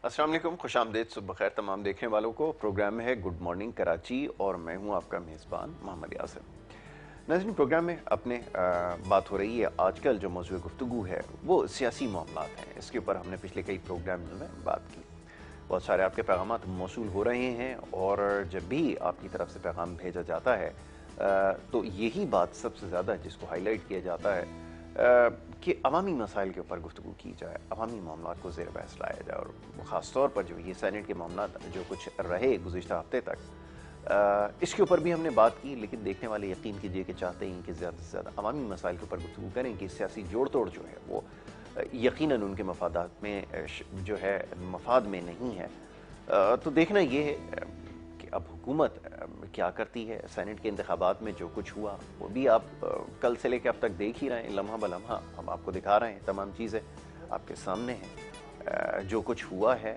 السلام علیکم، خوش آمدید، صبح بخیر تمام دیکھنے والوں کو۔ پروگرام ہے گڈ مارننگ کراچی اور میں ہوں آپ کا میزبان محمد یاسر۔ ناظرین، پروگرام میں اپنے بات ہو رہی ہے، آج کل جو موضوع گفتگو ہے وہ سیاسی معاملات ہیں۔ اس کے اوپر ہم نے پچھلے کئی پروگرامز میں بات کی، بہت سارے آپ کے پیغامات موصول ہو رہے ہیں، اور جب بھی آپ کی طرف سے پیغام بھیجا جاتا ہے تو یہی بات سب سے زیادہ جس کو ہائی لائٹ کیا جاتا ہے کہ عوامی مسائل کے اوپر گفتگو کی جائے، عوامی معاملات کو زیر بحث لایا جائے، اور خاص طور پر جو یہ سینٹ کے معاملات جو کچھ رہے گزشتہ ہفتے تک، اس کے اوپر بھی ہم نے بات کی، لیکن دیکھنے والے یقین کیجئے کہ چاہتے ہیں کہ زیادہ سے زیادہ عوامی مسائل کے اوپر گفتگو کریں کہ سیاسی جوڑ توڑ جو ہے وہ یقیناً ان کے مفادات میں جو ہے مفاد میں نہیں ہے۔ تو دیکھنا یہ ہے کہ اب حکومت کیا کرتی ہے۔ سینٹ کے انتخابات میں جو کچھ ہوا وہ بھی آپ کل سے لے کے اب تک دیکھ ہی رہے ہیں، لمحہ بلمحہ ہم آپ کو دکھا رہے ہیں، تمام چیزیں آپ کے سامنے ہیں۔ جو کچھ ہوا ہے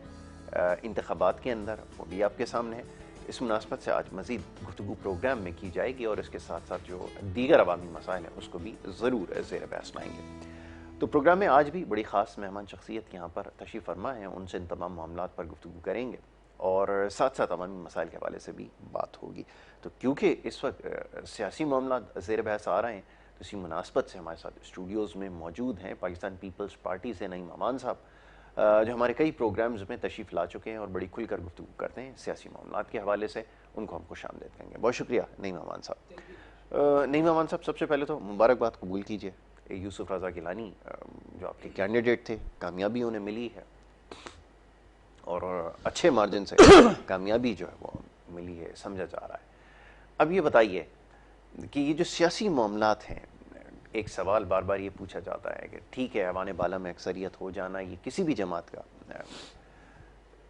انتخابات کے اندر وہ بھی آپ کے سامنے ہے۔ اس مناسبت سے آج مزید گفتگو پروگرام میں کی جائے گی، اور اس کے ساتھ ساتھ جو دیگر عوامی مسائل ہیں اس کو بھی ضرور زیر بحث لائیں گے۔ تو پروگرام میں آج بھی بڑی خاص مہمان شخصیت یہاں پر تشریف فرما ہیں، ان سے ان تمام معاملات پر گفتگو کریں گے، اور ساتھ ساتھ عوامی مسائل کے حوالے سے بھی بات ہوگی۔ تو کیونکہ اس وقت سیاسی معاملات زیر بحث آ رہے ہیں، تو اسی مناسبت سے ہمارے ساتھ اسٹوڈیوز میں موجود ہیں پاکستان پیپلز پارٹی سے نعیم امان صاحب، جو ہمارے کئی پروگرامز میں تشریف لا چکے ہیں اور بڑی کھل کر گفتگو کرتے ہیں سیاسی معاملات کے حوالے سے۔ ان کو ہم خوش آمدید کہیں گے۔ بہت شکریہ نعیم امان صاحب۔ نعیم امان صاحب، سب سے پہلے تو مبارکباد قبول کیجیے، یوسف رضا گیلانی جو آپ کے کینڈیڈیٹ تھے، کامیابی انہیں ملی ہے، اور اچھے مارجن سے کامیابی جو ہے وہ ملی ہے، سمجھا جا رہا ہے۔ اب یہ بتائیے کہ یہ جو سیاسی معاملات ہیں، ایک سوال بار بار یہ پوچھا جاتا ہے کہ ٹھیک ہے ایوان بالا میں اکثریت ہو جانا یہ کسی بھی جماعت کا،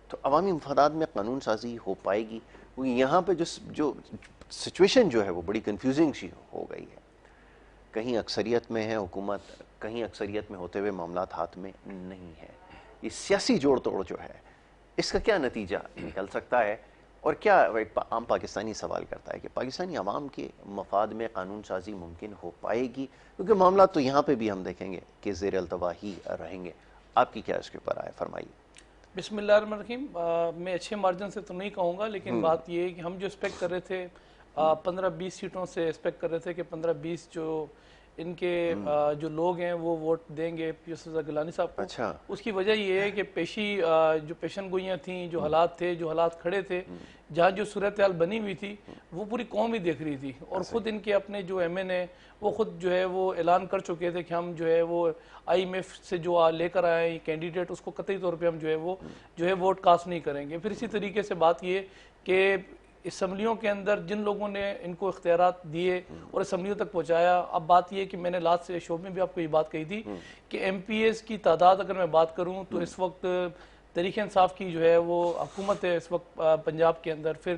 تو عوامی مفادات میں قانون سازی ہو پائے گی؟ یہاں پہ جو سچویشن جو ہے وہ بڑی کنفیوزنگ سی ہو گئی ہے، کہیں اکثریت میں ہے حکومت، کہیں اکثریت میں ہوتے ہوئے معاملات ہاتھ میں نہیں ہے۔ یہ سیاسی جوڑ توڑ جو ہے اس کا کیا نتیجہ نکل سکتا ہے، اور کیا ایک عام پاکستانی سوال کرتا ہے کہ پاکستانی عوام کے مفاد میں قانون سازی ممکن ہو پائے گی؟ کیونکہ معاملات تو یہاں پہ بھی ہم دیکھیں گے کہ زیر التوا ہی رہیں گے۔ آپ کی کیا اس کے اوپر رائے، فرمائیے۔ بسم اللہ الرحمن الرحیم۔ میں اچھے مارجن سے تو نہیں کہوں گا، لیکن بات یہ ہے کہ ہم جو ایکسپیکٹ کر رہے تھے 15-20 سیٹوں سے ایکسپیکٹ کر رہے تھے کہ 15-20 جو ان کے جو لوگ ہیں وہ ووٹ دیں گے یوسف رضا گیلانی صاحب کو۔ اچھا، اس کی وجہ یہ ہے کہ جو پیشن گوئیاں تھیں، جو حالات تھے، جو حالات کھڑے تھے، جہاں جو صورتحال بنی ہوئی تھی وہ پوری قوم ہی دیکھ رہی تھی، اور خود ان کے اپنے جو ایم این اے وہ خود جو ہے وہ اعلان کر چکے تھے کہ ہم جو ہے وہ آئی ایم ایف سے جو لے کر آئے ہیں کینڈیڈیٹ، اس کو قطعی طور پہ ہم جو ہے ووٹ کاسٹ نہیں کریں گے۔ پھر اسی طریقے سے بات یہ کہ اسمبلیوں کے اندر جن لوگوں نے ان کو اختیارات دیے اور اسمبلیوں تک پہنچایا، اب بات یہ ہے کہ میں نے لاسٹ شو میں بھی آپ کو یہ بات کہی تھی کہ ایم پی ایز کی تعداد اگر میں بات کروں تو اس وقت تحریک انصاف کی جو ہے وہ حکومت ہے اس وقت پنجاب کے اندر، پھر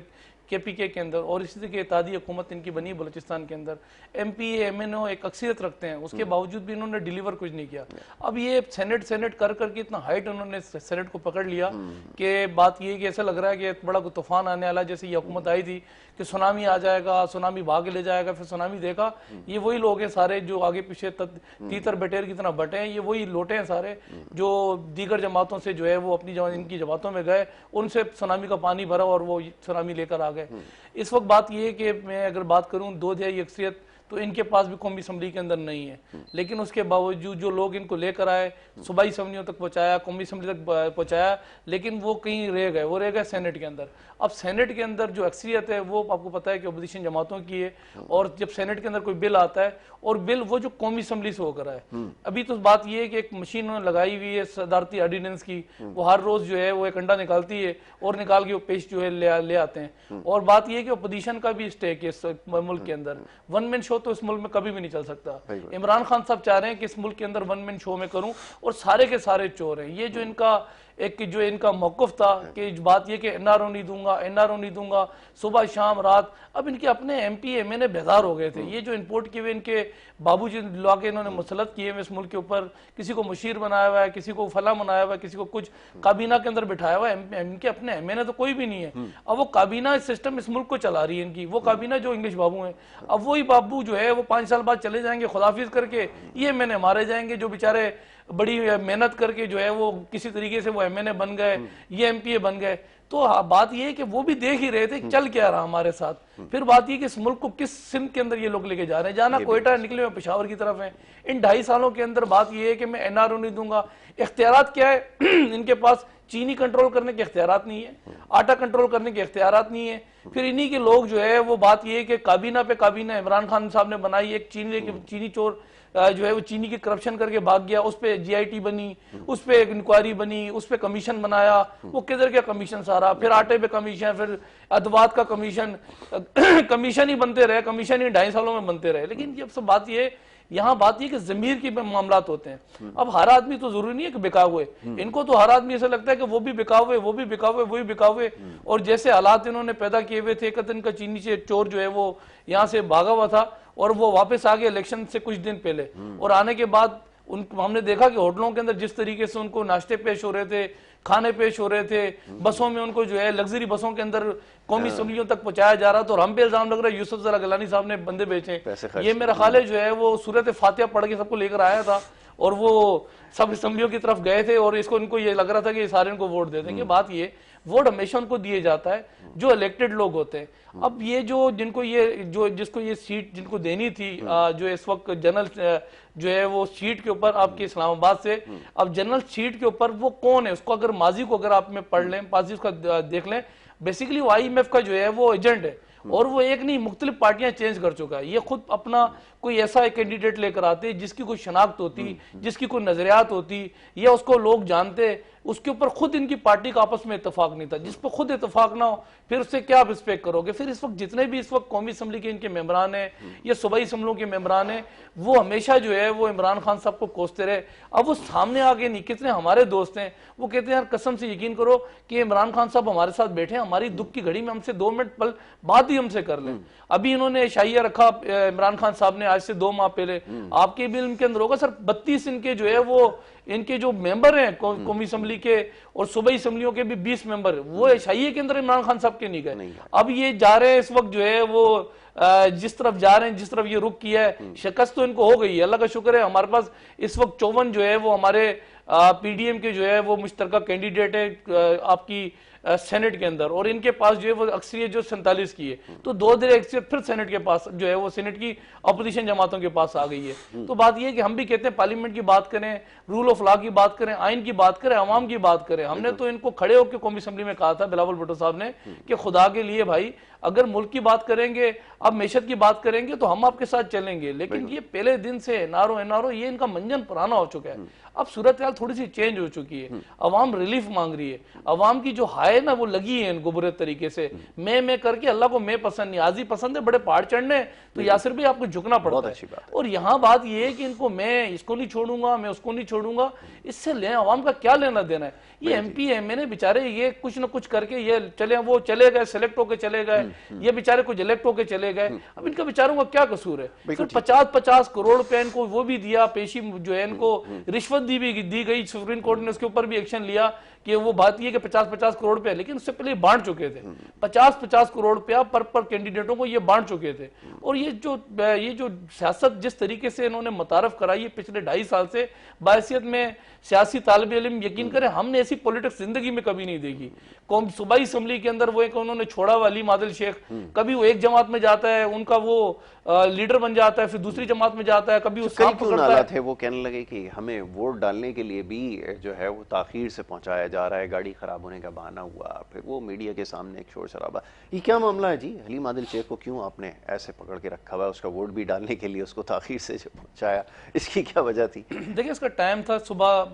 کے پی کے اندر، اور اسی طرح اتحادی حکومت ان کی بنی بلوچستان کے اندر، M P A M N O ایک اکثریت رکھتے ہیں، اس کے باوجود بھی انہوں نے ڈیلیور کچھ نہیں کیا۔ اب یہ سینٹ کر کے اتنا ہائٹ انہوں نے سینٹ کو پکڑ لیا کہ بات یہ کہ ایسا لگ رہا ہے کہ بڑا کوئی طوفان آنے والا، جیسے یہ حکومت آئی تھی کہ سونامی آ جائے گا، سونامی بھاگ لے جائے گا، پھر سونامی دیکھا یہ وہی لوگ ہیں سارے جو آگے پیچھے تیتر بٹیر کی طرح بٹے ہیں، یہ وہی لوٹے ہیں سارے جو دیگر جماعتوں سے جو ہے وہ اپنی ان کی جماعتوں میں گئے، ان سے سونامی کا پانی بھرا اور وہ سونامی لے کر آ گئے۔ اس وقت بات یہ ہے کہ میں اگر بات کروں 2/3 اکثریت تو ان کے پاس بھی قومی اسمبلی کے اندر نہیں ہے، لیکن اس کے باوجود جو لوگ ان کو لے کر آئے، صوبائی اسمبلیوں تک پہنچایا، قومی اسمبلی تک پہنچایا، لیکن وہ کہیں رہ گئے، وہ رہ گئے سینٹ کے اندر۔ اب سینٹ کے اندر جو اکثریت ہے وہ آپ کو پتہ ہے کہ اپوزیشن جماعتوں کی ہے، اور جب سینٹ کے اندر کوئی بل آتا ہے اور بل وہ جو قومی اسمبلی سے ہو کر آئے، ابھی تو بات یہ ہے کہ ایک مشین انہوں نے لگائی ہوئی ہے صدارتی آرڈیننس کی، وہ ہر روز جو ہے وہ ایک انڈا نکالتی ہے اور نکال کے وہ پیش جو ہے لے آتے ہیں۔ اور بات یہ ہے کہ اپوزیشن کا بھی اسٹیک ہے اس ملک کے اندر، ون مین شو تو اس ملک میں کبھی بھی نہیں چل سکتا۔ عمران خان صاحب چاہ رہے ہیں کہ اس ملک کے اندر ون مین شو میں کروں، اور سارے کے سارے چور ہیں۔ یہ جو ان کا موقف تھا کہ بات یہ کہ این آر او نہیں دوں گا، این آر او نہیں دوں گا، صبح شام رات، اب ان کے اپنے ایم پی ایم این اے بیدار ہو گئے تھے۔ یہ جو امپورٹ کیے ہوئے ان کے بابو جی لا کے انہوں نے مسلط کیے ہوئے اس ملک کے اوپر، کسی کو مشیر بنایا ہوا ہے، کسی کو فلاں بنایا ہوا ہے، کسی کو کچھ کابینہ کے اندر بٹھایا ہوا ہے، ان کے اپنے ایم این اے تو کوئی بھی نہیں ہے۔ اب وہ کابینہ سسٹم اس ملک کو چلا رہی ہے ان کی، وہ کابینہ جو انگلش بابو ہیں، اب وہی بابو جو ہے وہ 5 سال بعد چلے جائیں گے خداحافظ کر کے، یہ ایم این اے مارے جائیں گے جو بیچارے بڑی محنت کر کے جو ہے وہ کسی طریقے سے وہ MNA بن گئے, یہ MPA بن گئے. تو بات یہ ہے کہ وہ بھی دیکھ ہی رہے تھے چل کیا رہا ہمارے ساتھ. پھر بات یہ کہ اس ملک کو کس سمت کے اندر یہ لوگ لے کے جا رہے ہیں. جانا کوئٹہ نکلے ہوئے پشاور کی طرف ہیں. ان 2.5 سالوں کے اندر بات یہ ہے کہ میں NRO نہیں دوں گا. اختیارات کیا ہے ان کے پاس؟ چینی کنٹرول کرنے کے اختیارات نہیں ہے, آٹا کنٹرول کرنے کے اختیارات نہیں ہے. پھر انہی کے لوگ جو ہے وہ بات یہ ہے کہ کابینہ پہ کابینہ عمران خان صاحب نے بنائی, ایک چینی چور جو ہے وہ چینی کی کرپشن کر کے بھاگ گیا, اس پہ GIT بنی, اس پہ ایک انکوائری بنی, اس پہ کمیشن بنایا, وہ کدھر کیا کمیشن سارا, پھر آٹے پہ کمیشن, پھر ادوات کا کمیشن, کمیشن ہی بنتے رہے, کمیشن ہی 2.5 سالوں میں بنتے رہے. لیکن یہ سب بات یہ یہاں بات یہ کہ ضمیر کی معاملات ہوتے ہیں. اب ہر آدمی تو ضروری نہیں ہے کہ بکا ہوئے, ان کو تو ہر آدمی ایسا لگتا ہے کہ وہ بھی بکا ہوئے, وہ بھی بکا ہوئے, وہی بکا ہوئے. اور جیسے حالات انہوں نے پیدا کیے ہوئے تھے, ایک دن کا چینی سے چور جو ہے وہ یہاں سے بھاگا ہوا تھا اور وہ واپس آ گیا الیکشن سے کچھ دن پہلے, اور آنے کے بعد ہم نے دیکھا کہ ہوٹلوں کے اندر جس طریقے سے ان کو ناشتے پیش ہو رہے تھے, کھانے پیش ہو رہے تھے, بسوں میں ان کو جو ہے لگژری بسوں کے اندر قومی اسمبلیوں تک پہنچایا جا رہا تھا. اور ہم پہ الزام لگ رہا ہے یوسف زرا گیلانی صاحب نے بندے بیچے. یہ میرا خیال ہے جو ہے وہ سورت فاتحہ پڑھ کے سب کو لے کر آیا تھا اور وہ سب اسمبلیوں کی طرف گئے تھے, اور ان کو یہ لگ رہا تھا کہ سارے ان کو ووٹ دے دیں گے. بات یہ ووٹ ہمیشہ ان کو دیے جاتا ہے جو الیکٹڈ لوگ ہوتے ہیں. اب یہ جس کو یہ سیٹ جن کو دینی تھی, جو اس وقت جنرل جو ہے وہ سیٹ کے اوپر آپ کے اسلام آباد سے, اب جنرل سیٹ کے اوپر وہ کون ہے, اس کو اگر ماضی کو اگر آپ میں پڑھ لیں, ماضی اس کا دیکھ لیں, بیسیکلی وہ IMF کا جو ہے وہ ایجنٹ ہے, اور وہ ایک نہیں مختلف پارٹیاں چینج کر چکا ہے. یہ خود اپنا کوئی ایسا ایک کینڈیڈیٹ لے کر آتے جس کی کوئی شناخت ہوتی, جس کی کوئی نظریات ہوتی, یا اس کو لوگ جانتے, اس کے اوپر خود ان کی پارٹی کا آپس میں اتفاق نہیں تھا. جس پہ خود اتفاق نہ ہو پھر اس سے کیا آپ رسپیکٹ کرو گے؟ پھر اس وقت جتنے بھی اس وقت قومی اسمبلی کے ان کے ممبران ہیں یا صوبائی اسمبلیوں کے ممبران ہیں, وہ ہمیشہ جو ہے وہ عمران خان صاحب کو کوستے رہے. اب وہ سامنے آگے نہیں, کتنے ہمارے دوست ہیں وہ کہتے ہیں یار قسم سے یقین کرو کہ عمران خان صاحب ہمارے ساتھ بیٹھے ہیں, ہماری دکھ کی گھڑی میں ہم سے 2 منٹ پل بات ہی ہم سے کر لیں. ابھی انہوں نے شائعہ رکھا عمران خان صاحب نے آج سے 2 ماہ پہلے, آپ کے بھی علم کے اندر ہوگا سر, 32 ان کے جو ہے وہ ان کے جو ممبر ہیں قومی اسمبلی کے اور صوبائی اسمبلیوں کے بھی 20 ممبر, وہ شائعے کے اندر عمران خان صاحب کے نہیں گئے. اب یہ جا رہے ہیں اس وقت جو ہے وہ جس طرف جا رہے ہیں, جس طرف یہ رخ کیا ہے, شکست تو ان کو ہو گئی ہے, اللہ کا شکر ہے. ہمارے پاس اس وقت 54 جو ہے وہ ہمارے PDM کے جو ہے وہ مشترکہ کینڈیڈیٹ ہے آپ کی سینٹ کے اندر, اور ان کے پاس جو ہے وہ اکثریت جو 47 کی ہے, تو 2 دیر اکثریت پھر سینٹ کے پاس جو ہے وہ سینٹ کی اپوزیشن جماعتوں کے پاس آ گئی ہے. تو بات یہ ہے کہ ہم بھی کہتے ہیں پارلیمنٹ کی بات کریں, رول آف لا کی بات کریں, آئین کی بات کریں, عوام کی بات کریں. ہم نے تو ان کو کھڑے ہو کے قومی اسمبلی میں کہا تھا بلاول بھٹو صاحب نے کہ خدا کے لیے بھائی اگر ملک کی بات کریں گے, اب معیشت کی بات کریں گے تو ہم آپ کے ساتھ چلیں گے. لیکن یہ پہلے دن سے NRO یہ ان کا منجن پرانا ہو چکا ہے. اب صورتحال تھوڑی سی چینج ہو چکی ہے, عوام ریلیف مانگ رہی ہے, عوام کی جو ہائے نا وہ لگی ہے ان کو برے طریقے سے. میں کر کے اللہ کو میں پسند نہیں, آزی پسند ہے بڑے پہاڑ چڑھنے, تو یاسر بھی آپ کو جھکنا پڑتا ہے. اور یہاں بات یہ ہے کہ ان کو میں اس کو نہیں چھوڑوں گا, میں اس کو نہیں چھوڑوں گا, اس سے لیں عوام کا کیا لینا دینا ہے. یہ MP MNA بیچارے یہ کچھ نہ کچھ کر کے یہ چلے, وہ چلے گئے سلیکٹ ہو کے چلے گئے, یہ بیچارے کچھ الیکٹ ہو کے چلے گئے. اب ان کا بیچاروں کا کیا قصور ہے؟ پھر 50 کروڑ روپے ان کو وہ بھی دیا, پیشی جو ہے ان کو رشوت دی گئی, سپریم کورٹ نے اس کے اوپر بھی ایکشن لیا کہ وہ بات یہ کہ 50 کروڑ روپے, لیکن اس سے پہلے بانٹ چکے تھے 50 کروڑ روپیہ پر کینڈیڈیٹوں کو یہ بانٹ چکے تھے. اور یہ جو سیاست جس طریقے سے انہوں نے متعارف کرائی ہے پچھلے 2.5 سال سے, بحیثیت میں سیاسی طالب علم یقین کریں ہم نے ایسی پولیٹکس زندگی میں کبھی نہیں دیکھی. صوبائی اسمبلی کے اندر وہ ایک انہوں نے چھوڑا ہوا علی عادل شیخ, کبھی وہ ایک جماعت میں جاتا ہے, ان کا وہ لیڈر بن جاتا ہے, پھر دوسری جماعت میں جاتا ہے, کبھی اس کئی کیوں نالات ہے. وہ کہنے لگے کہ ہمیں ووٹ ڈالنے کے لیے بھی جو ہے وہ تاخیر سے پہنچایا جا رہا ہے, گاڑی خراب ہونے کا بہانہ ہوا, پھر وہ میڈیا کے سامنے ایک شور شرابہ. یہ کیا معاملہ ہے جی؟ حلیم عادل شیخ کو کیوں آپ نے ایسے پکڑ کے رکھا ہوا ہے, اس کا ووٹ بھی ڈالنے کے لیے اس کو تاخیر سے پہنچایا, اس کی کیا وجہ تھی؟ دیکھیں اس کا ٹائم تھا صبح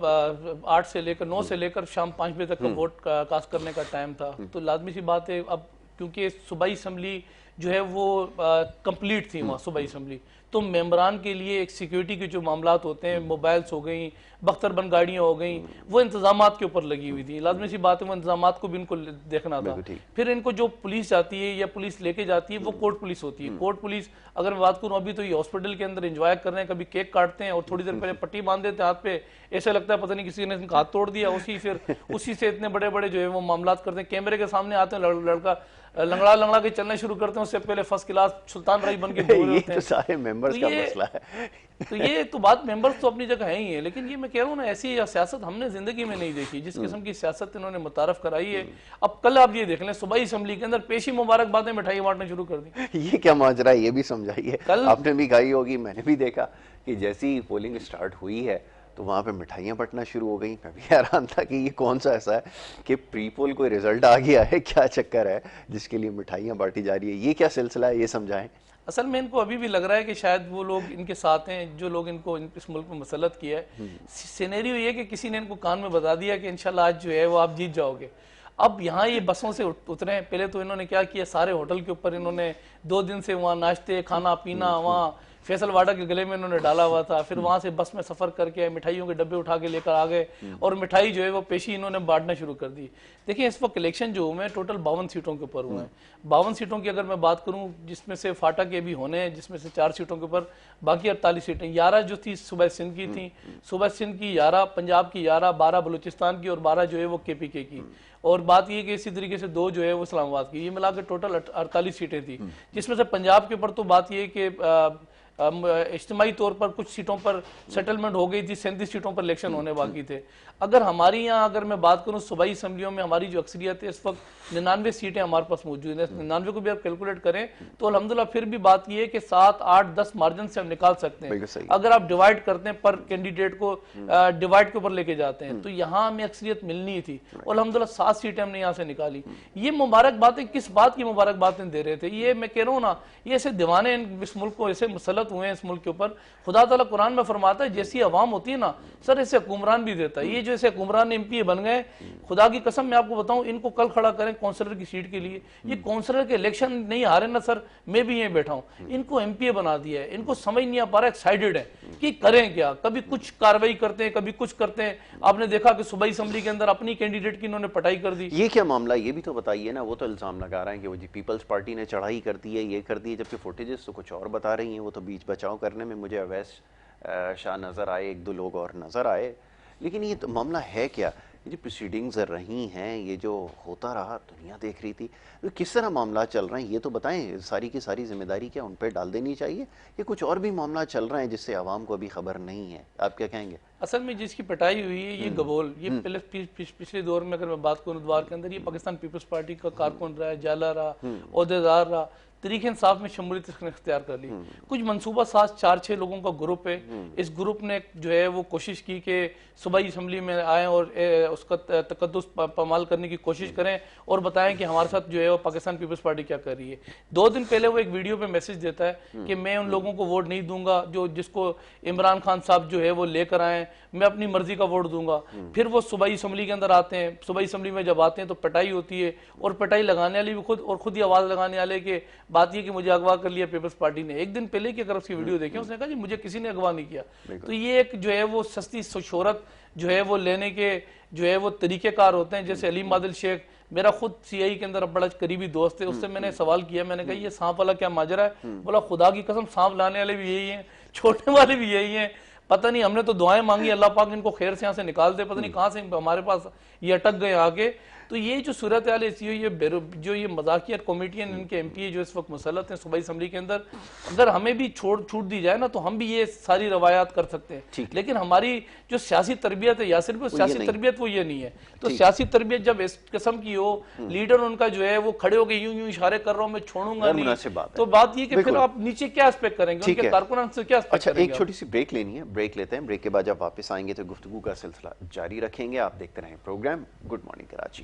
8 سے لے کر 9 سے لے کر شام 5 بجے تک کا ووٹ کاسٹ کرنے کا ٹائم تھا. تو لازمی سی بات ہے اب کیونکہ صوبائی اسمبلی جو ہے وہ کمپلیٹ تھی وہاں صوبائی اسمبلی, تو ممبران کے لیے ایک سیکیورٹی کے جو معاملات ہوتے ہیں, موبائلز ہو گئیں, بختر بند گاڑیاں ہو گئیں, وہ انتظامات کے اوپر لگی ہوئی تھی. لازمی سی بات ہے وہ انتظامات کو بھی ان کو دیکھنا تھا. پھر ان کو جو پولیس جاتی ہے یا پولیس لے کے جاتی ہے وہ کورٹ پولیس ہوتی ہے. کورٹ پولیس اگر میں بات کروں ابھی تو یہ ہاسپٹل کے اندر انجوائے کر رہے ہیں, کبھی کیک کاٹتے ہیں اور تھوڑی دیر پہلے پٹی باندھ دیتے ہیں ہاتھ پہ, ایسا لگتا ہے پتہ نہیں کسی نے ان کا ہاتھ توڑ دیا. اسی سے اتنے بڑے جو ہے وہ معاملات کرتے ہیں, کیمرے کے سامنے آتے ہیں, لڑکا لنگڑا کے چلنے شروع کرتے ہیں, سے پہلے فرسٹ کلاس سلطان رائی بن کے گھوم رہے یہ ہوتے تو ہیں. سارے ممبرز کا مسئلہ ہے. تو یہ تو بات ممبرز تو اپنی جگہ ہیں ہی ہیں, لیکن یہ میں کہہ رہا ہوں نا, ایسی سیاست ہم نے زندگی میں نہیں دیکھی جس قسم کی سیاست انہوں نے متعارف کرائی ہے. اب کل آپ یہ دیکھ لیں, صوبائی اسمبلی کے اندر پیشی مبارک باتیں مٹھائی بانٹنا شروع کر دی. یہ کیا ماجرا ہے, یہ بھی سمجھائیے. کل آپ نے بھی کہی ہوگی, میں نے بھی دیکھا کہ جیسی پولنگ سٹارٹ ہوئی ہے تو وہاں پہ مٹھائیاں بٹنا شروع ہو گئیں. میں بھی حیران تھا کہ یہ کون سا ایسا ہے کہ پری پول کوئی رزلٹ آ گیا ہے, کیا چکر ہے جس کے لیے مٹھائیاں بانٹی جا رہی ہے, یہ کیا سلسلہ ہے, یہ سمجھائیں. اصل میں ان کو ابھی بھی لگ رہا ہے کہ شاید وہ لوگ ان کے ساتھ ہیں جو لوگ ان کو اس ملک میں مسلط کیا ہے. سینیریو یہ کہ کسی نے ان کو کان میں بتا دیا کہ انشاءاللہ آج جو ہے وہ آپ جیت جاؤ گے. اب یہاں یہ بسوں سے اترے ہیں, پہلے تو انہوں نے کیا کیا, سارے ہوٹل کے اوپر انہوں نے 2 دن سے وہاں ناشتے کھانا پینا وہاں فیصل واڈا کے گلے میں انہوں نے ڈالا ہوا تھا. پھر وہاں سے بس میں سفر کر کے مٹھائیوں کے ڈبے اٹھا کے لے کر آ گئے اور مٹھائی جو ہے وہ پیشی انہوں نے بانٹنا شروع کر دی. دیکھیں اس وقت الیکشن جو ہوئے ہیں ٹوٹل 52 سیٹوں کے اوپر ہوئے ہیں. 52 سیٹوں کی اگر میں بات کروں جس میں سے فاٹا کے بھی ہونے ہیں, جس میں سے 4 سیٹوں کے اوپر, باقی 48 سیٹیں 11 جو تھی صوبہ سندھ کی تھیں, صوبہ سندھ کی 11, پنجاب کی 11, 12 بلوچستان کی اور 12 جو ہے وہ کے پی کے کی. اور بات یہ کہ اسی طریقے سے 2 جو ہے وہ اسلام آباد کی. یہ ملا کے ٹوٹل 48 سیٹیں تھیں, جس میں سے پنجاب کے اوپر تو بات یہ کہ اجتماعی طور پر کچھ سیٹوں پر سیٹلمنٹ ہو گئی تھی, 37 سیٹوں پر الیکشن ہونے باقی تھے. اگر ہماری یہاں اگر میں بات کروں صوبائی اسمبلیوں میں ہماری جو اکثریت ہے اس وقت 99 سیٹیں ہمارے پاس موجود ہیں. 99 کو بھی آپ کیلکولیٹ کریں تو الحمدللہ پھر بھی بات یہ ہے کہ 7, 8, 10 مارجن سے ہم نکال سکتے ہیں اگر آپ ڈیوائیڈ کرتے ہیں پر کینڈیڈیٹ کو, ڈیوائیڈ کے اوپر لے کے جاتے ہیں. تو یہاں ہمیں اکثریت ملنی تھی اور الحمدللہ 7 سیٹیں ہم نے یہاں سے نکالی. یہ مبارک باتیں کس بات کی مبارک باتیں دے رہے تھے, یہ میں کہہ رہا ہوں نا, یہ ایسے دیوانے اس ملک کو ایسے مسلط ہوئے ہیں اس ملک کے اوپر. خدا تعالیٰ قرآن میں فرماتا ہے جیسی عوام ہوتی ہے نا سر ایسے حکمران بھی دیتا ہے. یہ جو ایسے حکمران ایم پی اے بن گئے, خدا کی قسم میں آپ کو بتاؤں, ان کو کل کھڑا کریں کونسلر کی سیٹ کے لیے, یہ کونسلر کے الیکشن نہیں ہارے نا سر, میں بھی یہیں بیٹھا ہوں, ان کو ایم پی اے بنا دیا ہے. ان کو سمجھ نہیں آ پا رہا, ایکسائٹڈ ہے کہ کریں کیا, کبھی کچھ کاروائی کرتے ہیں کبھی کچھ کرتے ہیں. آپ نے دیکھا کہ صوبائی اسمبلی کے اندر اپنی کینڈیڈیٹ کی انہوں نے پٹائی کر دی. یہ کیا معاملہ, یہ بھی تو بتائیے نا. وہ تو الزام لگا رہے ہیں کہ وہ جی پیپلز پارٹی نے چڑھائی کر دی ہے, یہ کر دی ہے, جبکہ فوٹیجز تو کچھ اور بتا رہی ہیں. وہ تو بیچ بچاؤ کرنے میں مجھے اویس شاہ نظر آئے, 1-2 لوگ اور نظر آئے. لیکن یہ تو معاملہ ہے کیا, یہ جو پروسیڈنگز رہی ہیں, یہ جو ہوتا رہا, دنیا دیکھ رہی تھی, تو کس طرح معاملات چل رہے ہیں یہ تو بتائیں. ساری کی ساری ذمہ داری کیا ان پہ ڈال دینی چاہیے, یہ کچھ اور بھی معاملات چل رہے ہیں جس سے عوام کو ابھی خبر نہیں ہے؟ آپ کیا کہیں گے؟ اصل میں جس کی پٹائی ہوئی ہے یہ گبول, یہ پچھلے دور میں اگر میں بات کروں دوار کے اندر, یہ پاکستان پیپلز پارٹی کا کارکن رہا ہے, جالا رہا, عہدیدار رہا, تحریک انصاف میں شمولیت اس نے اختیار کر لی. کچھ منصوبہ ساز 4-6 لوگوں کا گروپ ہے. اس گروپ نے جو ہے وہ کوشش کی کہ صوبائی اسمبلی میں آئیں اور اس کا تقدس پامال کرنے کی کوشش کریں اور بتائیں کہ ہمارے ساتھ جو ہے وہ پاکستان پیپلز پارٹی کیا کر رہی ہے. 2 دن پہلے وہ ایک ویڈیو پہ میسج دیتا ہے کہ میں ان لوگوں کو ووٹ نہیں دوں گا جس کو عمران خان صاحب جو ہے وہ لے کر آئیں, میں اپنی مرضی کا ووٹ دوں گا. پھر وہ صوبائی اسمبلی کے اندر آتے ہیں, صوبائی اسمبلی میں جب آتے ہیں تو پٹائی ہوتی ہے, اور پٹائی لگانے والے بھی خود ہی آواز لگانے والے کہ بات یہ کہ مجھے اغوا کر لیا پیپلز پارٹی نے. 1 دن پہلے کی اگر اس کی ویڈیو دیکھیں, اس نے کہا جی مجھے کسی نے اغوا نہیں کیا. تو یہ ایک جو ہے وہ سستی شہرت جو ہے وہ لینے کے جو ہے وہ طریقہ کار ہوتے ہیں. جیسے علیم عادل شیخ, میرا خود سی آئی کے اندر بڑا قریبی دوست ہے, اس سے میں نے سوال کیا, میں نے کہا یہ سانپ والا کیا ماجرا ہے؟ بولا خدا کی قسم سانپ لانے والے بھی یہی ہیں, چھوٹنے والے بھی یہی ہیں. پتہ نہیں, ہم نے تو دعائیں مانگی اللہ پاک ان کو خیر سے یہاں سے نکال دے, پتہ نہیں کہاں سے ہمارے پاس یہ اٹک گئے آگے. تو یہ جو صورتحال ایسی ہوئی ہے, جو یہ مذاکرہ کمیٹیاں ان کے ایم پی اے جو اس وقت مسلط ہیں صوبائی اسمبلی کے اندر, اگر ہمیں بھی چھوٹ دی جائے نا تو ہم بھی یہ ساری روایات کر سکتے ہیں. لیکن ہماری جو سیاسی تربیت ہے, یا صرف سیاسی تربیت وہ یہ نہیں ہے. تو سیاسی تربیت جب اس قسم کی ہو, لیڈر ان کا جو ہے وہ کھڑے ہو کے یوں اشارے کر رہا ہوں میں چھوڑوں گا نہیں, تو بات یہ کہ پھر آپ نیچے کیا ایکسپیکٹ کریں گے, ان کے کارکنان سے کیا ایکسپیکٹ کریں گے؟ ایک چھوٹی سی بریک لینی ہے, بریک لیتے ہیں. بریک کے بعد جب واپس آئیں گے تو گفتگو کا سلسلہ جاری رکھیں گے. آپ دیکھتے رہیں پروگرام گڈ مارننگ کراچی.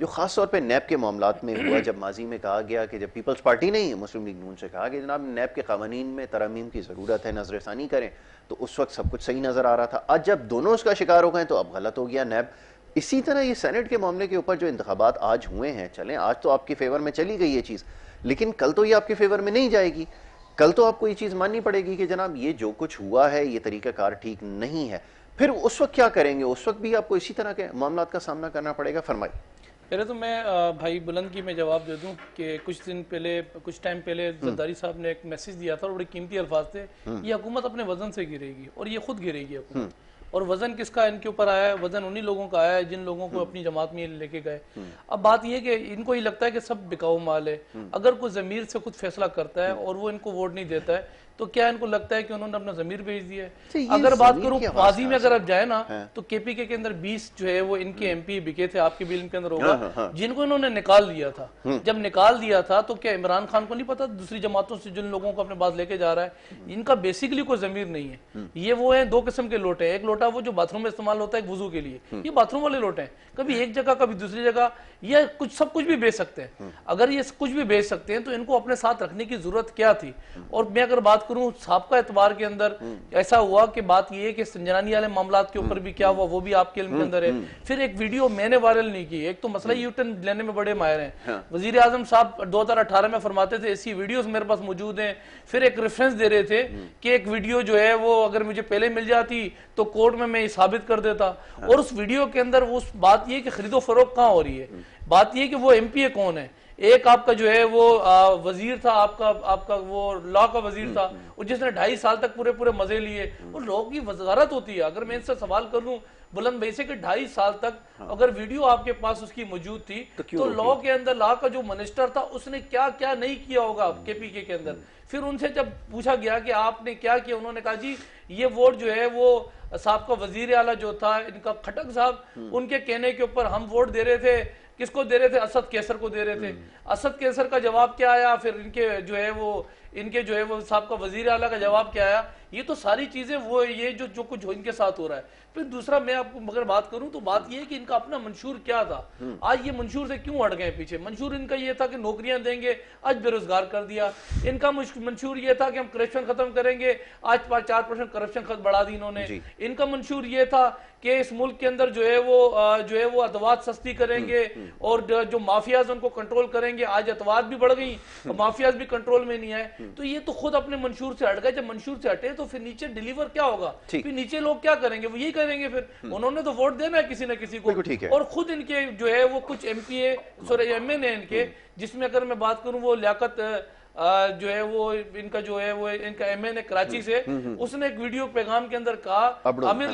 جو خاص طور پہ نیب کے معاملات میں ہوا، جب ماضی میں کہا گیا کہ جب پیپلز پارٹی نے مسلم لیگ نون سے کہا کہ جناب نیب کے قوانین میں ترامیم کی ضرورت ہے، نظر ثانی کریں، تو اس وقت سب کچھ صحیح نظر آ رہا تھا. آج جب دونوں اس کا شکار ہو گئے تو اب غلط ہو گیا نیب. اسی طرح یہ سینٹ کے معاملے کے اوپر جو انتخابات آج ہوئے ہیں، چلیں آج تو آپ کے فیور میں چلی گئی یہ چیز، لیکن کل تو یہ آپ کے فیور میں نہیں جائے گی. کل تو آپ کو یہ چیز ماننی پڑے گی کہ جناب یہ جو کچھ ہوا ہے یہ طریقہ کار ٹھیک نہیں ہے. پھر اس وقت کیا کریں گے؟ اس وقت بھی آپ کو اسی طرح کے معاملات کا سامنا کرنا پڑے گا. فرمائیے. پہلے تو میں بھائی بلند کی میں جواب دے دوں کہ کچھ ٹائم پہلے زرداری صاحب نے ایک میسیج دیا تھا اور بڑے قیمتی الفاظ تھے، یہ حکومت اپنے وزن سے گرے گی اور یہ خود گرے گی حکومت. اور وزن کس کا ان کے اوپر آیا ہے؟ وزن انہی لوگوں کا آیا ہے جن لوگوں کو اپنی جماعت میں لے کے گئے. اب بات یہ کہ ان کو یہ لگتا ہے کہ سب بکاؤ مال ہے. اگر کوئی ضمیر سے خود فیصلہ کرتا ہے اور وہ ان کو ووٹ نہیں دیتا ہے تو کیا ان کو لگتا ہے کہ انہوں نے اپنا ضمیر بھیج دیا ہے؟ اگر بات کروں ماضی میں اگر آپ جائیں نا تو کے پی کے اندر 20 جو ہے وہ ان کے ایم پی بکے تھے، آپ کے بھی ان کے اندر ہوگا، جن کو انہوں نے نکال دیا تھا. جب نکال دیا تھا تو کیا عمران خان کو نہیں پتا دوسری جماعتوں سے جن لوگوں کو اپنے پاس لے کے جا رہا ہے ان کا بیسیکلی کوئی ضمیر نہیں ہے. یہ وہ ہیں دو قسم کے لوٹے ہیں. ایک لوٹا وہ جو باتھ روم میں استعمال ہوتا ہے ایک وضو کے لیے، یہ باتھ روم والے لوٹے ہیں، کبھی ایک جگہ کبھی دوسری جگہ، یہ سب کچھ بھی بیچ سکتے ہیں. اگر یہ کچھ بھی بیچ سکتے ہیں تو ان کو اپنے ساتھ رکھنے کی ضرورت کیا تھی؟ اور میں اگر بات کروں سابقہ اعتبار کے اندر ایسا ہوا کہ بات یہ ہے کہ سنجرانی والے معاملات کے اوپر بھی کیا ہوا وہ بھی آپ کے علم کے اندر ہے. پھر ایک ویڈیو میں نے وائرل نہیں کی. ایک تو مسئلہ یو ٹرن لینے میں بڑے ماہر ہیں. وزیر اعظم صاحب 2018 میں فرماتے تھے ایسی ویڈیوز میرے پاس موجود ہیں. پھر ایک ریفرنس دے رہے تھے کہ ایک ویڈیو جو ہے وہ اگر مجھے پہلے مل جاتی تو کورٹ میں یہ ثابت کر دیتا. اور اس ویڈیو کے اندر وہ بات یہ کہ خرید و فروخت کہاں ہو رہی ہے. بات یہ کہ وہ ایم پی اے کون ہے. ایک آپ کا جو ہے وہ وزیر تھا، آپ کا وہ لا کا وزیر تھا، اور جس نے 2.5 سال تک پورے مزے لیے. اور لوگوں کی وزارت ہوتی ہے. اگر میں ان سے سوال کر لوں بلند بھائی سے کہ 2.5 سال تک اگر ویڈیو آپ کے پاس اس کی موجود تھی تو لا کے اندر لا کا جو منسٹر تھا اس نے کیا کیا نہیں کیا ہوگا کے پی کے اندر. پھر ان سے جب پوچھا گیا کہ آپ نے کیا کیا، انہوں نے کہا جی یہ ووٹ جو ہے وہ صاحب کا وزیر اعلیٰ جو تھا ان کا کھٹک صاحب، ان کے کہنے کے اوپر ہم ووٹ دے رہے تھے. کس کو دے رہے تھے؟ اسد کیسر کو دے رہے تھے. اسد کیسر کا جواب کیا آیا؟ پھر ان کے جو ہے وہ صاحب کا وزیر اعلیٰ کا جواب کیا آیا؟ یہ تو ساری چیزیں وہ یہ جو کچھ ان کے ساتھ ہو رہا ہے. پھر دوسرا میں آپ کو مگر بات کروں تو بات یہ ہے کہ ان کا اپنا منشور کیا تھا. آج یہ منشور سے کیوں ہٹ گئے پیچھے؟ منشور ان کا یہ تھا کہ نوکریاں دیں گے، آج بے روزگار کر دیا. ان کا منشور یہ تھا کہ ہم کرپشن ختم کریں گے، آج 4% کرپشن بڑھا دی انہوں نے. ان کا منشور یہ تھا کہ اس ملک کے اندر جو ہے وہ ادوات سستی کریں گے اور جو مافیاز ان کو کنٹرول کریں گے. آج ادوات بھی بڑھ گئی اور مافیاز بھی کنٹرول میں نہیں آئے. تو یہ تو خود اپنے منشور سے ہٹ گئے. جب منشور سے ہٹے تو پھر نیچے ڈیلیور کیا ہوگا؟ پھر نیچے لوگ کیا کریں گے؟ وہ یہی کریں گے. پھر انہوں نے تو ووٹ دینا ہے کسی نہ کسی کو. اور خود ان کے جو ہے وہ کچھ M P A M N A ان کے، جس میں اگر میں بات کروں وہ لیاقت جو ہے وہ ان کا جو ہے وہ ان کا ایم این اے کراچی سے، اس نے ایک ویڈیو پیغام کے اندر کہا، عامر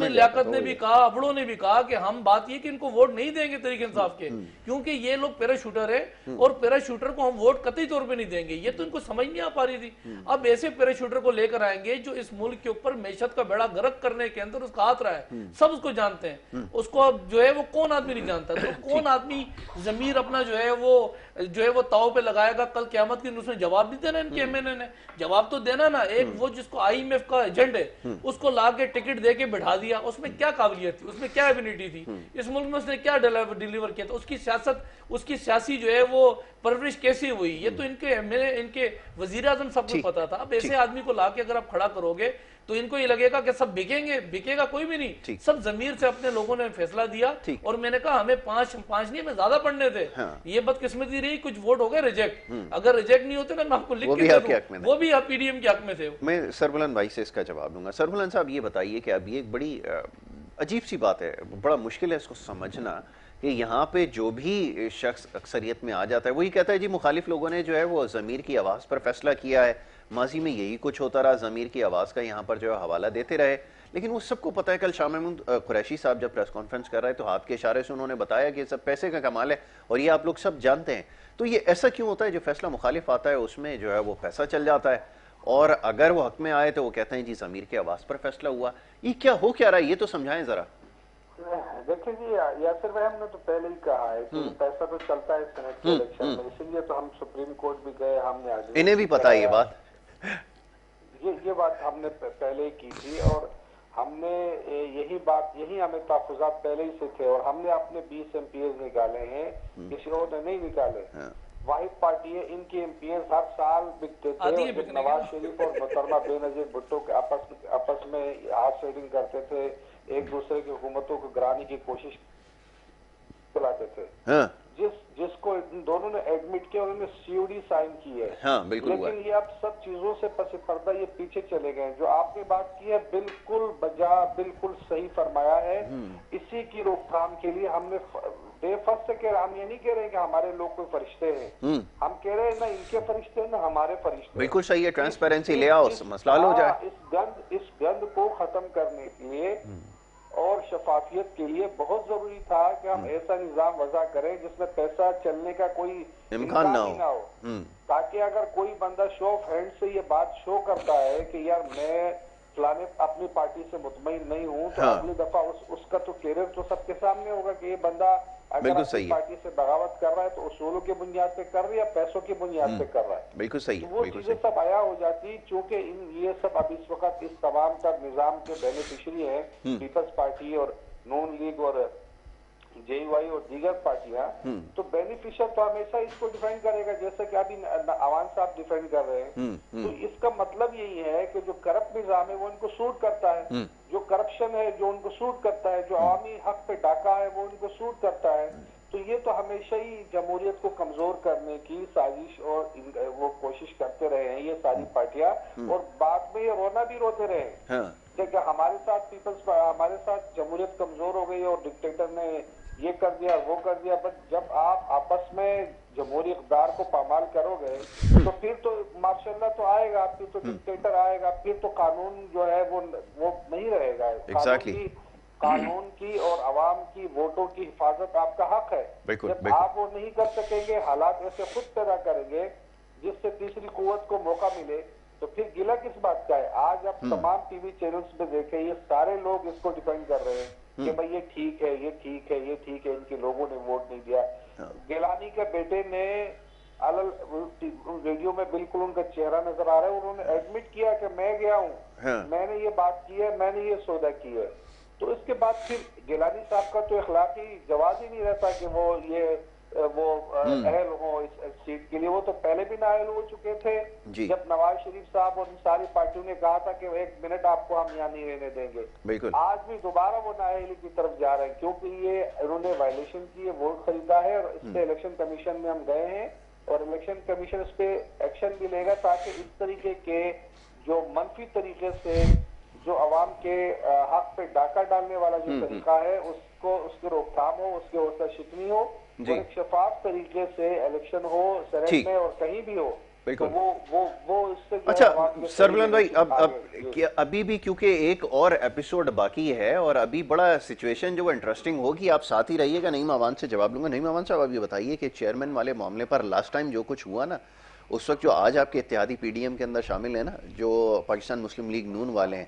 لیاقت نے بھی کہا، ابڑوں نے بھی کہا کہ ہم بات یہ کہ ان کو ووٹ نہیں دیں گے تحریک انصاف کے، کیونکہ یہ لوگ پیراشوٹر ہے اور پیراشوٹر کو ہم ووٹ قطعی طور پہ نہیں دیں گے. یہ تو ان کو سمجھ نہیں آ پا رہی تھی. اب ایسے پیراشوٹر کو لے کر آئیں گے جو اس ملک کے اوپر معیشت کا بیڑا غرق کرنے کے اندر اس کا ہاتھ رہا ہے. سب اس کو جانتے ہیں. اس کو جو ہے وہ کون آدمی نہیں جانتا. تو کون آدمی ضمیر اپنا جو ہے وہ تاؤ پہ لگائے گا؟ کل قیامت کے دن اس نے جواب نہیں دینا. ان کے ایم این اے نے جواب تو دینا نا. ایک وہ جس کو آئی ایم ایف کا ایجنٹ ہے اس کو لا کے ٹکٹ دے کے بٹھا دیا. اس میں کیا قابلیت تھی؟ اس میں کیا ایبلٹی تھی؟ اس ملک میں اس نے کیا ڈیلیور کیا تھا؟ اس کی سیاست، اس کی سیاسی جو ہے وہ پرورش کیسی ہوئی؟ یہ تو ان کے وزیر اعظم سب کو پتا تھا. اب ایسے آدمی کو لا کے اگر آپ کھڑا کرو گے تو ان کو یہ لگے گا کہ سب بکیں گے. بکے گا کوئی بھی نہیں. سب ضمیر سے اپنے لوگوں نے فیصلہ دیا. اور میں نے کہا ہمیں 5 نہیں ہمیں زیادہ پڑھنے تھے. یہ بدقسمتی رہی، کچھ ووٹ ہو گئے ریجیکٹ. اگر ریجیکٹ نہیں ہوتے نا میں آپ کو لکھ کے دے دوں وہ بھی آپ پی ڈی ایم کے حق میں تھے. میں سربلند بھائی سے اس کا جواب دوں گا. سربلند صاحب یہ بتائیے کہ اب یہ ایک بڑی عجیب سی بات ہے، بڑا مشکل ہے اس کو سمجھنا کہ یہاں پہ جو بھی شخص اکثریت میں آ جاتا ہے وہی کہتا ہے جی مخالف لوگوں نے جو ہے وہ ضمیر کی آواز پر فیصلہ کیا ہے. ماضی میں یہی کچھ ہوتا رہا، ضمیر کی آواز کا یہاں پر جو ہے حوالہ دیتے رہے. لیکن وہ سب کو پتہ ہے. کل شاہ محمود قریشی صاحب جب پریس کانفرنس کر رہے تو ہاتھ کے اشارے سے انہوں نے بتایا کہ سب پیسے کا کمال ہے اور یہ آپ لوگ سب جانتے ہیں. تو یہ ایسا کیوں ہوتا ہے جو فیصلہ مخالف آتا ہے اس میں جو ہے وہ پیسہ چل جاتا ہے اور اگر وہ حق میں آئے تو وہ کہتے ہیں جی ضمیر کی آواز پر فیصلہ ہوا؟ یہ کیا ہو کیا رہا ہے؟ یہ تو سمجھائیں ذرا. دیکھیں جی یاسر بھائی، ہم نے تو پہلے ہی کہا ہے کہ پیسہ تو چلتا ہے سینٹ کے الیکشن میں، اسی لیے تو ہم سپریم کورٹ بھی گئے. ہم نے انہیں بھی پتا ہے یہ بات ہم نے پہلے ہی کی تھی. اور ہم نے یہی ہمیں تحفظات پہلے ہی سے تھے اور ہم نے اپنے 20 ایم پی ایز نکالے ہیں، کسی اور نے نہیں نکالے. واحد پارٹی ہے، ان کے ایم پی ایز ہر سال بکتے تھے، اور جب نواز شریف اور محترمہ بے نظیر بھٹو کے آپس میں ہارس ریڈنگ کرتے تھے، ایک دوسرے کی حکومتوں کو گرانے کی کوشش چلاتے تھے، جس کو دونوں نے ایڈمٹ کیا، انہوں نے سی او ڈی سائن کی ہے. لیکن یہ اب سب چیزوں سے پس پردہ یہ پیچھے چلے گئے. جو آپ نے بات کی ہے بالکل بجا، بالکل صحیح فرمایا ہے. اسی کی روک تھام کے لیے ہم نے بے فصل سے کہہ رہے، ہم یہ نہیں کہہ رہے کہ ہمارے لوگ کوئی فرشتے ہیں، ہم کہہ رہے ہیں نہ ان کے فرشتے ہیں نہ ہمارے فرشتے. بالکل صحیح ہے، ٹرانسپیرنسی لے آؤ، مسئلہ حل ہو جائے. اس گند کو ختم کرنے کے لیے اور شفافیت کے لیے بہت ضروری تھا کہ ہم ایسا نظام وضع کریں جس میں پیسہ چلنے کا کوئی امکان ہی نہ ہو، تاکہ اگر کوئی بندہ شو آف ہینڈ سے یہ بات شو کرتا ہے کہ یار میں فلانے اپنی پارٹی سے مطمئن نہیں ہوں، تو اگلی دفعہ اس کا تو کیریئر تو سب کے سامنے ہوگا کہ یہ بندہ اگر اپنی پارٹی سے بغاوت کر رہا ہے تو اصولوں کی بنیاد پہ کر رہا ہے یا پیسوں کی بنیاد پہ کر رہا ہے. بالکل صحیح. وہ چیزیں سب آیا ہو جاتی، چونکہ یہ سب اب اس وقت اس تمام تر نظام کے بینیفیشری ہیں، پیپلز پارٹی اور نون لیگ اور جے یو آئی اور دیگر پارٹیاں. تو بینیفیشر تو ہمیشہ اس کو ڈیفینڈ کرے گا، جیسے کہ ابھی عوان صاحب ڈیفینڈ کر رہے ہیں. تو اس کا مطلب یہی ہے کہ جو کرپٹ نظام ہے وہ ان کو سوٹ کرتا ہے، جو کرپشن ہے جو ان کو سوٹ کرتا ہے، جو عوامی حق پہ ڈاکہ ہے وہ ان کو سوٹ کرتا ہے. تو یہ تو ہمیشہ ہی جمہوریت کو کمزور کرنے کی سازش اور وہ کوشش کرتے رہے ہیں یہ ساری پارٹیاں، اور بعد میں یہ رونا بھی روتے رہے ہیں کہ ہمارے ساتھ جمہوریت کمزور ہو گئی اور ڈکٹیٹر نے یہ کر دیا وہ کر دیا. بٹ جب آپ آپس میں جمہوری اقدار کو پامال کرو گے تو پھر تو ماشاء اللہ تو آئے گا، پھر تو ڈکٹیٹر آئے گا، پھر تو قانون جو ہے وہ نہیں رہے گا. قانون کی اور عوام کی ووٹوں کی حفاظت آپ کا حق ہے. جب آپ وہ نہیں کر سکیں گے، حالات ایسے خود پیدا کریں گے جس سے تیسری قوت کو موقع ملے، تو پھر گلہ کس بات کا ہے. آج آپ تمام ٹی وی چینلز پہ دیکھیں، یہ سارے لوگ اس کو ڈیفینڈ کر رہے ہیں کہ بھئی یہ ٹھیک ہے، یہ ٹھیک ہے، یہ ٹھیک ہے، ان کے لوگوں نے ووٹ نہیں دیا. گیلانی کے بیٹے نے ویڈیو میں بالکل ان کا چہرہ نظر آ رہا ہے، انہوں نے ایڈمٹ کیا کہ میں گیا ہوں، میں نے یہ بات کی ہے، میں نے یہ سودا کی ہے. تو اس کے بعد پھر گیلانی صاحب کا تو اخلاقی جواز ہی نہیں رہتا کہ وہ اہل ہوں اس سیٹ کے لیے. وہ تو پہلے بھی نااہل ہو چکے تھے جب نواز شریف صاحب اور ان ساری پارٹیوں نے کہا تھا کہ ایک منٹ آپ کو ہم یہاں نہیں رہنے دیں گے. آج بھی دوبارہ وہ نااہلی کی طرف جا رہے ہیں کیونکہ یہ انہوں نے وائلیشن کی ہے، ووٹ خریدا ہے، اور اس پہ الیکشن کمیشن میں ہم گئے ہیں اور الیکشن کمیشن اس پہ ایکشن بھی لے گا تاکہ اس طریقے کے جو منفی طریقے سے جو عوام کے حق پہ ڈاکہ ڈالنے والا جو طریقہ ہے اس کی روک تھام ہو، اس کی حوصلہ شکنی ہو، اور ایک شفاف طریقے سے الیکشن ہو سرحد میں اور کہیں بھی ہو. اچھا سربلند بھائی، ابھی بھی کیونکہ ایک اور ایپیسوڈ باقی ہے اور ابھی بڑا سچویشن جو وہ انٹرسٹنگ ہوگی، آپ ساتھ ہی رہیے گا. نعیم عوان سے جواب لوں گا. نعیم عوان صاحب، آپ یہ بتائیے کہ چیئرمین والے معاملے پر لاسٹ ٹائم جو کچھ ہوا نا، اس وقت جو آج آپ کے اتحادی پی ڈی ایم کے اندر شامل ہیں نا، جو پاکستان مسلم لیگ نون والے ہیں،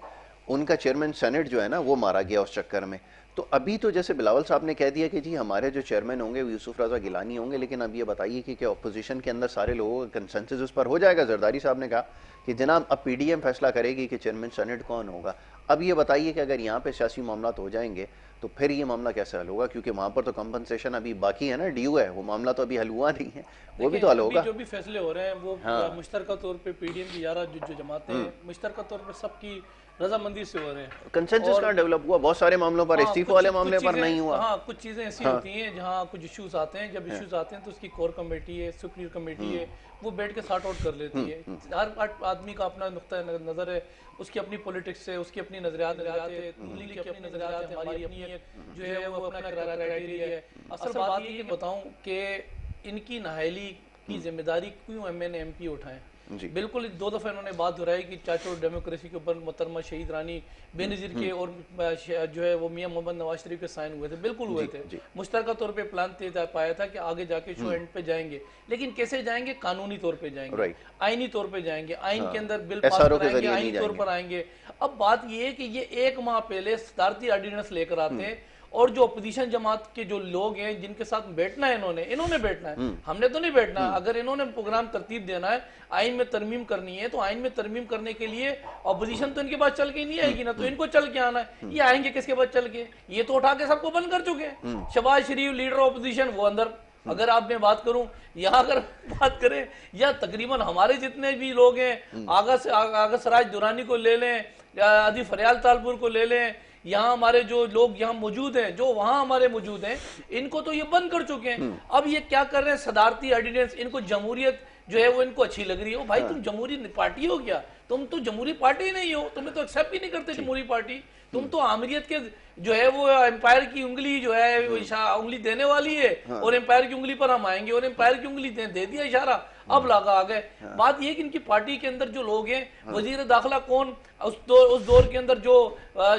ان کا چیئرمین سینٹ جو ہے نا وہ مارا گیا اس چکر میں. تو ابھی تو جیسے بلاول صاحب نے کہہ دیا کہ جی ہمارے جو چیئرمین ہوں گے وہ یوسف رضا گیلانی ہوں گے، لیکن اب یہ بتائیے کہ کیا اپوزیشن کے اندر سارے لوگوں کا کنسنسس اس پر ہو جائے گا؟ زرداری صاحب نے کہا کہ جناب اب پی ڈی ایم فیصلہ کرے گی کہ چیئرمین سینٹ کون ہوگا. اب یہ بتائیے کہ اگر یہاں پہ سیاسی معاملات ہو جائیں گے تو پھر یہ معاملہ کیسے حل ہوگا؟ کیونکہ وہاں پر تو کمپنسیشن ابھی باقی ہے نا، ڈیو ہے، وہ معاملہ تو ابھی حل ہوا نہیں ہے، وہ بھی تو حل ہوگا. جو بھی فیصلے ہو رہے ہیں وہ مشترکہ طور پہ پی ڈی ایم کی 11 جو جماعتیں ہیں مشترکہ طور پر سب کی رضامندی سے ہو رہے ہیں. کنسنسس کہاں ڈیولپ ہوا؟ بہت سارے معاملوں پر، استعفے والے معاملے پر نہیں ہوا. ہاں کچھ چیزیں ایسی ہوتی ہیں جہاں کچھ ایشوز آتے ہیں، جب ایشوز آتے ہیں تو اس کی کور کمیٹی ہے، سپریئر کمیٹی ہے، وہ بیٹھ کے سارٹ آؤٹ کر لیتی ہے. ہر آدمی کا اپنا نقطہ نظر ہے، اس کی اپنی پولیٹکس ہے، اس کی اپنی نظریات ہے، کی اپنی نظریات ہے، ہماری اپنی جو ہے وہ اپنا کرائٹیریا ہے. اصل بات یہ کہ بتاؤں کہ ان کی نااہلی کی ذمہ داری کیوں ایم این ایم پی اٹھائیں. بالکل 2 دفعہ انہوں نے بات دہرائی کہ چاچو ڈیموکریسی کے اوپر محترمہ شہید رانی بے نظیر کے اور جو ہے وہ میاں محمد نواز شریف کے سائن ہوئے تھے، بالکل ہوئے تھے. مشترکہ طور پہ پلان طے پایا تھا کہ آگے جا کے شو اینڈ پہ جائیں گے، لیکن کیسے جائیں گے؟ قانونی طور پہ جائیں گے، آئینی طور پہ جائیں گے، آئین کے اندر بل پاس کرائیں گے، آئینی طور پر آئیں گے. اب بات یہ ہے کہ یہ 1 ماہ پہلے صدارتی آرڈیننس لے کر آتے ہیں اور جو اپوزیشن جماعت کے جو لوگ ہیں جن کے ساتھ بیٹھنا ہے انہوں نے بیٹھنا ہے, ہم نے تو نہیں بیٹھنا. اگر انہوں نے پروگرام ترتیب دینا ہے, آئین میں ترمیم کرنی ہے, تو آئین میں ترمیم کرنے کے لیے اپوزیشن تو ان کے پاس چل کے نہیں آئے گی نا, تو ان کو چل کے آنا ہے. یہ آئیں گے کس کے پاس چل کے؟ یہ تو اٹھا کے سب کو بند کر چکے ہیں. شہباز شریف لیڈر اپوزیشن وہ اندر, اگر آپ میں بات کروں یہاں اگر بات کریں, یا تقریباً ہمارے جتنے بھی لوگ ہیں, آغا سراج دورانی کو لے لیں, ادی فریال تالپور کو لے لیں, یہاں ہمارے جو لوگ یہاں موجود ہیں, جو وہاں ہمارے موجود ہیں, ان کو تو یہ بند کر چکے ہیں. اب یہ کیا کر رہے ہیں, صدارتی آرڈیننس, ان کو جمہوریت جو ہے وہ ان کو اچھی لگ رہی ہے. بھائی تم جمہوری پارٹی ہو کیا؟ تم تو جمہوری پارٹی ہی نہیں ہو, تمہیں تو ایکسیپٹ ہی نہیں کرتے جمہوری پارٹی. تم تو آمریت کے جو ہے وہ امپائر کی انگلی جو ہے انگلی دینے والی ہے, اور امپائر کی انگلی پر ہم آئیں گے, اور امپائر کی انگلی دے دیا اشارہ, اب لاگا آ گئے. بات یہ کہ ان کی پارٹی کے اندر جو لوگ ہیں, وزیر داخلہ کون, اس دور کے اندر جو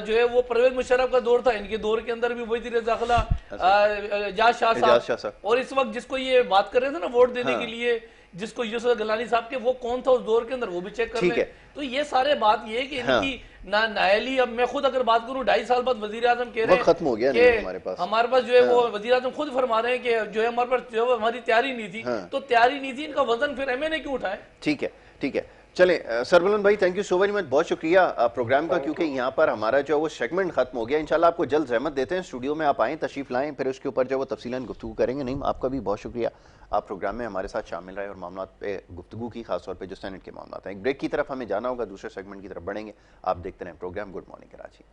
ہے وہ پرویز مشرف کا دور تھا, ان کے دور کے اندر بھی وزیر داخلہ اعجاز شاہ صاحب, اور اس وقت جس کو یہ بات کر رہے تھے نا ووٹ دینے کے لیے, جس کو یوسف گیلانی صاحب کے, وہ کون تھا اس دور کے اندر, وہ بھی چیک کر رہے ہیں. تو یہ سارے بات یہ ہے کہ ان کی نااہلی, اب میں خود اگر بات کروں 2.5 سال بعد وزیر اعظم کہہ رہے ہیں ختم ہو گیا کہ ہمارے پاس جو ہے وہ وزیر اعظم خود فرما رہے ہیں کہ جو ہے ہمارے پاس جو ہماری تیاری نہیں تھی, تو تیاری نہیں تھی, ان کا وزن پھر ایم این اے کیوں اٹھائے؟ ٹھیک ہے, ٹھیک ہے. چلیں سربلند بھائی, thank you so very much, بہت شکریہ پروگرام کا, کیونکہ یہاں پر ہمارا جو وہ سیگمنٹ ختم ہو گیا. انشاءاللہ آپ کو جلد زحمت دیتے ہیں, اسٹوڈیو میں آپ آئیں, تشریف لائیں, پھر اس کے اوپر جو وہ تفصیلاً گفتگو کریں گے. نہیں, آپ کا بھی بہت شکریہ, آپ پروگرام میں ہمارے ساتھ شامل رہے اور معاملات پہ گفتگو کی, خاص طور پہ جو سینٹ کے معاملات ہیں. ایک بریک کی طرف ہمیں جانا ہوگا, دوسرے سیگمنٹ کی طرف بڑھیں گے. آپ دیکھتے رہیں پروگرام گڈ مارننگ کراچی.